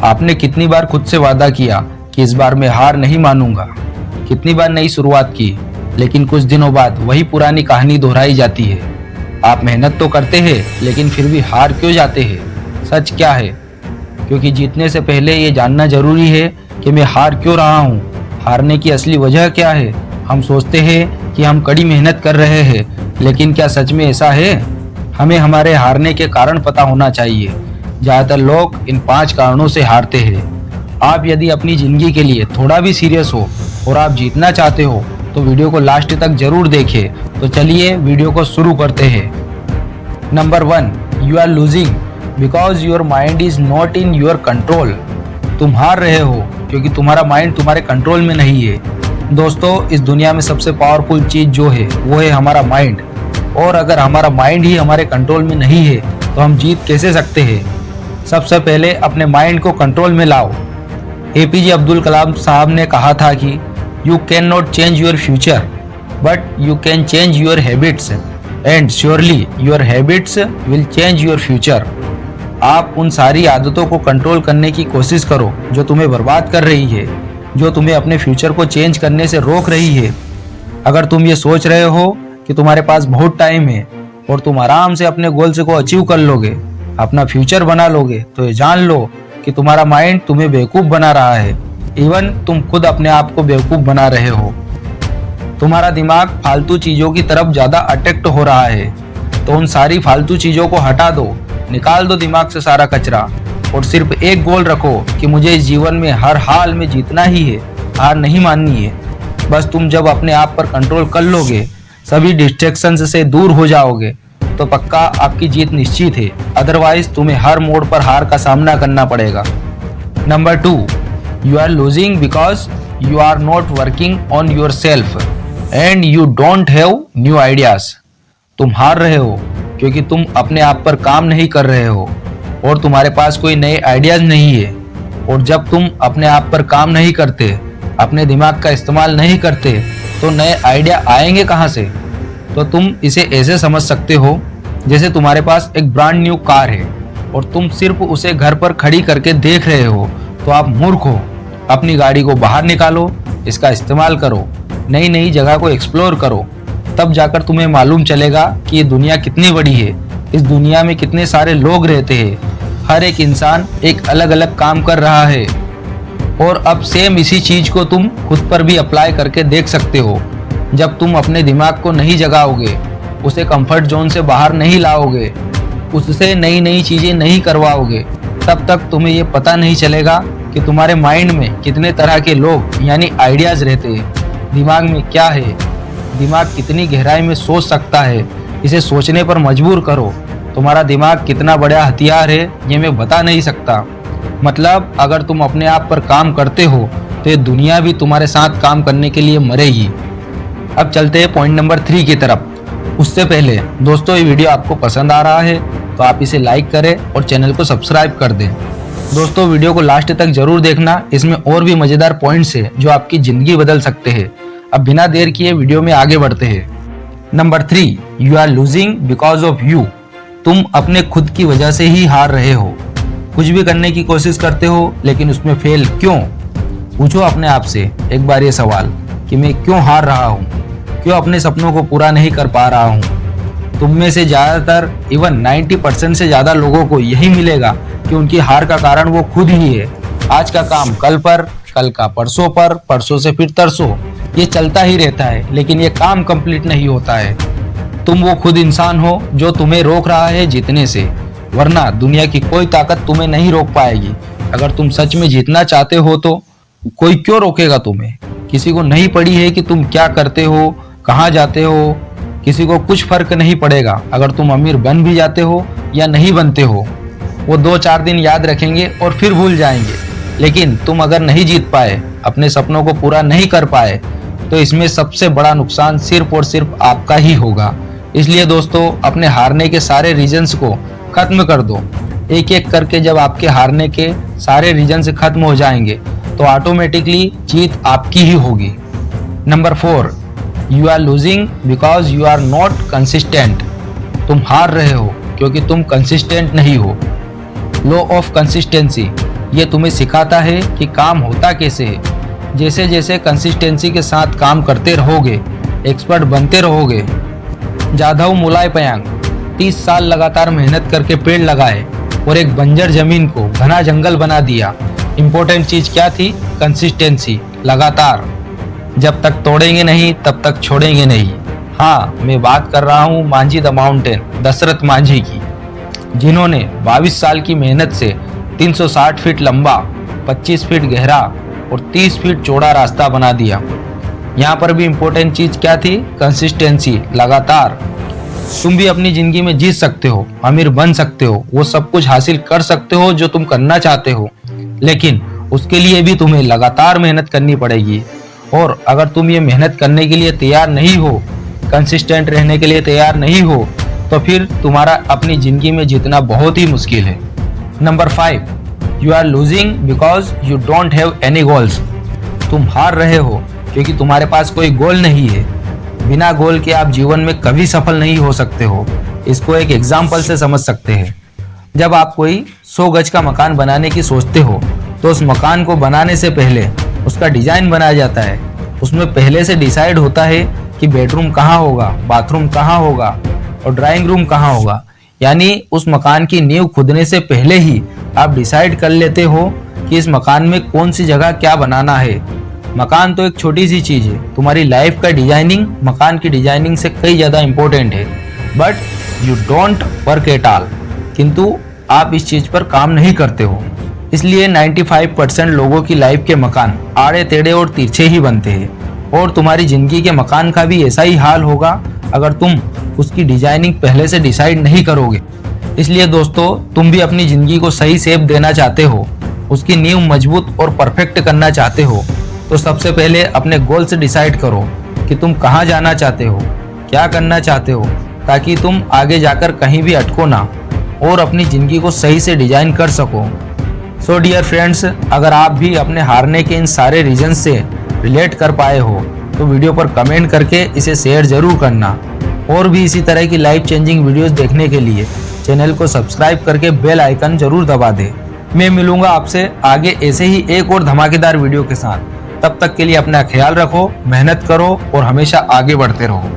आपने कितनी बार खुद से वादा किया कि इस बार मैं हार नहीं मानूंगा, कितनी बार नई शुरुआत की, लेकिन कुछ दिनों बाद वही पुरानी कहानी दोहराई जाती है। आप मेहनत तो करते हैं लेकिन फिर भी हार क्यों जाते हैं? सच क्या है? क्योंकि जीतने से पहले ये जानना जरूरी है कि मैं हार क्यों रहा हूँ। हारने की असली वजह क्या है? हम सोचते हैं कि हम कड़ी मेहनत कर रहे हैं, लेकिन क्या सच में ऐसा है? हमें हमारे हारने के कारण पता होना चाहिए। ज़्यादातर लोग इन 5 कारणों से हारते हैं। आप यदि अपनी ज़िंदगी के लिए थोड़ा भी सीरियस हो और आप जीतना चाहते हो तो वीडियो को लास्ट तक जरूर देखें। तो चलिए वीडियो को शुरू करते हैं। Number 1, you are losing because your mind is not in your control. तुम हार रहे हो क्योंकि तुम्हारा माइंड तुम्हारे कंट्रोल में नहीं है। दोस्तों, इस दुनिया में सबसे पावरफुल चीज़ जो है वो है हमारा माइंड। और अगर हमारा माइंड ही हमारे कंट्रोल में नहीं है तो हम जीत कैसे सकते हैं? सबसे पहले अपने माइंड को कंट्रोल में लाओ। एपीजे अब्दुल कलाम साहब ने कहा था कि you can not change your future but you can change your habits and surely your habits will change your future. आप उन सारी आदतों को कंट्रोल करने की कोशिश करो जो तुम्हें बर्बाद कर रही है, जो तुम्हें अपने फ्यूचर को चेंज करने से रोक रही है। अगर तुम ये सोच रहे हो कि तुम्हारे पास बहुत टाइम है और तुम आराम से अपने गोल्स को अचीव कर लोगे, अपना फ्यूचर बना लोगे, तो ये जान लो कि तुम्हारा माइंड तुम्हें बेवकूफ़ बना रहा है। इवन तुम खुद अपने आप को बेवकूफ़ बना रहे हो। तुम्हारा दिमाग फालतू चीज़ों की तरफ ज़्यादा अट्रैक्ट हो रहा है, तो उन सारी फालतू चीज़ों को हटा दो, निकाल दो दिमाग से सारा कचरा और सिर्फ एक गोल रखो कि मुझे इस जीवन में हर हाल में जीतना ही है, हार नहीं माननी है। बस तुम जब अपने आप पर कंट्रोल कर लोगे, सभी डिस्ट्रैक्शंस से दूर हो जाओगे, तो पक्का आपकी जीत निश्चित है। अदरवाइज तुम्हें हर मोड़ पर हार का सामना करना पड़ेगा। Number 2, you are losing because you are not working on yourself and you don't have new ideas. तुम हार रहे हो क्योंकि तुम अपने आप पर काम नहीं कर रहे हो और तुम्हारे पास कोई नए आइडियाज नहीं है। और जब तुम अपने आप पर काम नहीं करते, अपने दिमाग का इस्तेमाल नहीं करते, तो नए आइडिया आएंगे कहाँ से? तो तुम इसे ऐसे समझ सकते हो जैसे तुम्हारे पास एक ब्रांड न्यू कार है और तुम सिर्फ उसे घर पर खड़ी करके देख रहे हो, तो आप मूर्ख हो। अपनी गाड़ी को बाहर निकालो, इसका इस्तेमाल करो, नई नई जगह को एक्सप्लोर करो, तब जाकर तुम्हें मालूम चलेगा कि ये दुनिया कितनी बड़ी है, इस दुनिया में कितने सारे लोग रहते हैं, हर एक इंसान एक अलग अलग काम कर रहा है। और अब सेम इसी चीज़ को तुम खुद पर भी अप्लाई करके देख सकते हो। जब तुम अपने दिमाग को नहीं जगाओगे, उसे कंफर्ट जोन से बाहर नहीं लाओगे, उससे नई नई चीज़ें नहीं करवाओगे, तब तक तुम्हें ये पता नहीं चलेगा कि तुम्हारे माइंड में कितने तरह के लोग यानी आइडियाज़ रहते हैं। दिमाग में क्या है, दिमाग कितनी गहराई में सोच सकता है, इसे सोचने पर मजबूर करो। तुम्हारा दिमाग कितना बड़ा हथियार है ये मैं बता नहीं सकता। मतलब अगर तुम अपने आप पर काम करते हो तो ये दुनिया भी तुम्हारे साथ काम करने के लिए मरेगी। अब चलते हैं पॉइंट नंबर 3 की तरफ। उससे पहले दोस्तों, ये वीडियो आपको पसंद आ रहा है तो आप इसे लाइक करें और चैनल को सब्सक्राइब कर दें। दोस्तों, वीडियो को लास्ट तक जरूर देखना, इसमें और भी मज़ेदार पॉइंट्स हैं जो आपकी ज़िंदगी बदल सकते हैं। अब बिना देर किए वीडियो में आगे बढ़ते हैं। Number 3, you are losing because of you. तुम अपने खुद की वजह से ही हार रहे हो। कुछ भी करने की कोशिश करते हो लेकिन उसमें फेल क्यों? पूछो अपने आप से एक बार ये सवाल कि मैं क्यों हार रहा हूँ, क्यों अपने सपनों को पूरा नहीं कर पा रहा हूँ। तुम में से ज़्यादातर इवन 90% से ज़्यादा लोगों को यही मिलेगा कि उनकी हार का कारण वो खुद ही है। आज का काम कल पर, कल का परसों पर, परसों से फिर तरसों, ये चलता ही रहता है लेकिन ये काम कंप्लीट नहीं होता है। तुम वो खुद इंसान हो जो तुम्हें रोक रहा है जीतने से, वरना दुनिया की कोई ताकत तुम्हें नहीं रोक पाएगी। अगर तुम सच में जीतना चाहते हो तो कोई क्यों रोकेगा तुम्हें? किसी को नहीं पड़ी है कि तुम क्या करते हो, कहाँ जाते हो, किसी को कुछ फर्क नहीं पड़ेगा अगर तुम अमीर बन भी जाते हो या नहीं बनते हो। वो 2-4 दिन याद रखेंगे और फिर भूल जाएंगे। लेकिन तुम अगर नहीं जीत पाए, अपने सपनों को पूरा नहीं कर पाए, तो इसमें सबसे बड़ा नुकसान सिर्फ और सिर्फ आपका ही होगा। इसलिए दोस्तों, अपने हारने के सारे रीजंस को खत्म कर दो। एक एक करके जब आपके हारने के सारे रीजंस खत्म हो जाएंगे तो ऑटोमेटिकली जीत आपकी ही होगी। Number 4, you are losing because you are not consistent. तुम हार रहे हो क्योंकि तुम कंसिस्टेंट नहीं हो। लॉ ऑफ कंसिस्टेंसी, ये तुम्हें सिखाता है कि काम होता कैसे है। जैसे जैसे कंसिस्टेंसी के साथ काम करते रहोगे, एक्सपर्ट बनते रहोगे। जाधव मुलायपयांग 30 साल लगातार मेहनत करके पेड़ लगाए और एक बंजर जमीन को घना जंगल बना दिया। इम्पोर्टेंट चीज क्या थी? कंसिस्टेंसी, लगातार। जब तक तोड़ेंगे नहीं तब तक छोड़ेंगे नहीं। हाँ, मैं बात कर रहा हूँ मांझी द माउंटेन, दशरथ मांझी की, जिन्होंने 22 साल की मेहनत से 360 फीट लंबा, 25 फीट गहरा और 30 फीट चौड़ा रास्ता बना दिया। यहाँ पर भी इम्पोर्टेंट चीज क्या थी? कंसिस्टेंसी, लगातार। तुम भी अपनी जिंदगी में जीत सकते हो, अमीर बन सकते हो, वो सब कुछ हासिल कर सकते हो जो तुम करना चाहते हो, लेकिन उसके लिए भी तुम्हें लगातार मेहनत करनी पड़ेगी। और अगर तुम ये मेहनत करने के लिए तैयार नहीं हो, कंसिस्टेंट रहने के लिए तैयार नहीं हो, तो फिर तुम्हारा अपनी जिंदगी में जीतना बहुत ही मुश्किल है। Number 5, you are losing because you don't have any goals. तुम हार रहे हो क्योंकि तुम्हारे पास कोई गोल नहीं है। बिना गोल के आप जीवन में कभी सफल नहीं हो सकते हो। इसको एक एग्जाम्पल से समझ सकते हैं। जब आप कोई 100 गज का मकान बनाने की सोचते हो, तो उस मकान को बनाने से पहले उसका डिजाइन बनाया जाता है। उसमें पहले से डिसाइड होता है कि बेडरूम कहाँ होगा, बाथरूम कहाँ होगा और ड्राइंग रूम कहाँ होगा। यानी उस मकान की नींव खुदने से पहले ही आप डिसाइड कर लेते हो कि इस मकान में कौन सी जगह क्या बनाना है। मकान तो एक छोटी सी चीज है, तुम्हारी लाइफ का डिजाइनिंग मकान की डिजाइनिंग से कई ज्यादा इंपॉर्टेंट है। But you don't work at all, किंतु आप इस चीज पर काम नहीं करते हो। इसलिए 95% लोगों की लाइफ के मकान आड़े टेढ़े और तिरछे ही बनते हैं। और तुम्हारी जिंदगी के मकान का भी ऐसा ही हाल होगा अगर तुम उसकी डिजाइनिंग पहले से डिसाइड नहीं करोगे। इसलिए दोस्तों, तुम भी अपनी जिंदगी को सही शेप देना चाहते हो, उसकी नींव मजबूत और परफेक्ट करना चाहते हो, तो सबसे पहले अपने गोल से डिसाइड करो कि तुम कहाँ जाना चाहते हो, क्या करना चाहते हो, ताकि तुम आगे जाकर कहीं भी अटको ना और अपनी जिंदगी को सही से डिजाइन कर सको। सो डियर फ्रेंड्स, अगर आप भी अपने हारने के इन सारे रीजन से रिलेट कर पाए हो तो वीडियो पर कमेंट करके इसे शेयर जरूर करना। और भी इसी तरह की लाइफ चेंजिंग वीडियोस देखने के लिए चैनल को सब्सक्राइब करके बेल आइकन जरूर दबा दें। मैं मिलूंगा आपसे आगे ऐसे ही एक और धमाकेदार वीडियो के साथ। तब तक के लिए अपना ख्याल रखो, मेहनत करो और हमेशा आगे बढ़ते रहो।